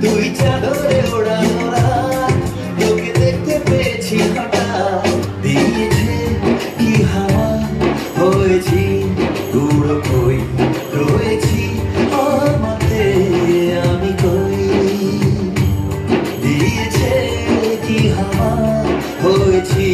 তুই চাদরে ওড়ানো রাত তোকে দেখতে পেয়েছি হঠাৎ দিয়েছে কি হাওয়া হয়েছি উড়ো কই রয়েছি আমাতে আমি কই দিয়েছে কি হাওয়া হয়েছি